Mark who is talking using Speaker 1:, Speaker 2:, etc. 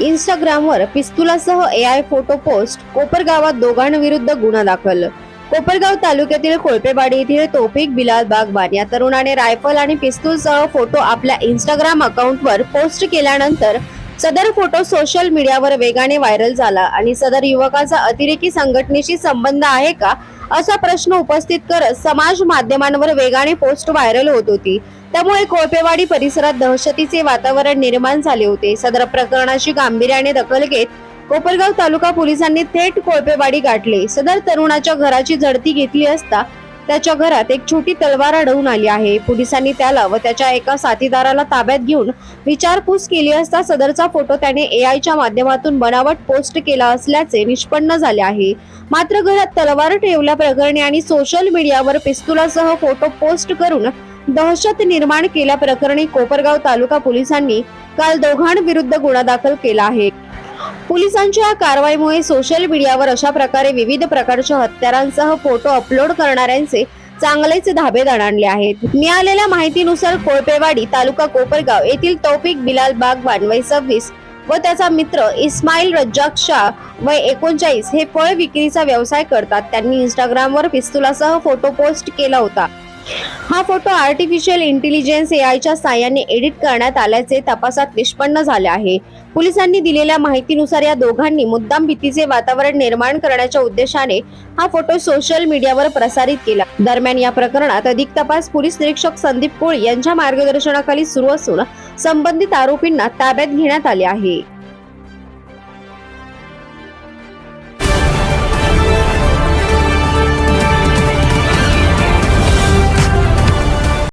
Speaker 1: इंस्टाग्रामवर पिस्तुलासह AI photo post, कोपरगावात दोघांविरुद्ध गुन्हा दाखल। कोपरगाव तालुक्यातील कोळपेवाडी येथील तौफिक बिलाल बागबान या तरुणाने रायफल आणि पिस्तूलसह फोटो आपल्या इंस्टाग्राम अकाउंटवर पोस्ट केल्यानंतर सदर फोटो सोशल मीडियावर वेगाने व्हायरल झाला आणि सदर युवकाचा अतिरेकी संघटनेशी संबंध आहे का असा प्रश्न उपस्थित करत समाज माध्यमांवर वेगाने पोस्ट व्हायरल होत होती। त्यामुळे कोळपेवाडी परिसरात दहशतीचे वातावरण निर्माण झाले होते। सदर प्रकरणाची गांभीर्याने दखल घेत कोपरगाव तालुका पोलिसांनी थेट कोळपेवाडी गाठले। सदर तरुणाच्या घराची झडती घेतली असता त्याच्या घरात एक छोटी तलवार आढळून आली आहे। पोलिसांनी त्याला व त्याच्या एका साथीदाराला ताब्यात घेऊन विचारपूस केली असता सदरचा फोटो त्याने एआयच्या माध्यमातून बनावट पोस्ट केला असल्याचे निष्पन्न झाले आहे। मात्र घरात तलवार ठेवल्या प्रकरणी आणि सोशल मीडियावर पिस्तुलासह फोटो पोस्ट करून दहशत निर्माण केल्या प्रकरणी कोपरगाव तालुका पोलिसांनी काल दोघांविरुद्ध गुन्हा दाखल केला आहे। पोलिसांच्या या कारवाईमुळे सोशल मीडियावर अशा प्रकारे विविध प्रकारच्या हत्यारांसह फोटो अपलोड करणाऱ्यांचे चांगलेच धाबे दणाणले आहेत। मिळालेल्या माहितीनुसार कोळपेवाडी तालुका कोपरगाव येथील तौफिक बिलाल बागबान वय 26 व त्याचा मित्र इस्माईल रज्जाक शाह वय 39 हे फळ विक्रीचा व्यवसाय करतात। त्यांनी इंस्टाग्रामवर पिस्तुलासह फोटो पोस्ट केला होता। हा फोटो आर्टिफिशियल इंटेलिजन्स एआयच्या साहाय्याने एडिट करण्यात आल्याचे तपासात निष्पन्न झाले आहे। पोलिसांनी दिलेल्या माहितीनुसार या दोघांनी मुद्दाम भीतीचे वातावरण निर्माण करण्याच्या उद्देशाने हा फोटो सोशल मीडियावर प्रसारित केला। दरम्यान या प्रकरणात अधिक तपास पोलीस निरीक्षक संदीप कोळी यांच्या मार्गदर्शनाखाली सुरू असून संबंधित आरोपींना ताब्यात घेण्यात आले आहे।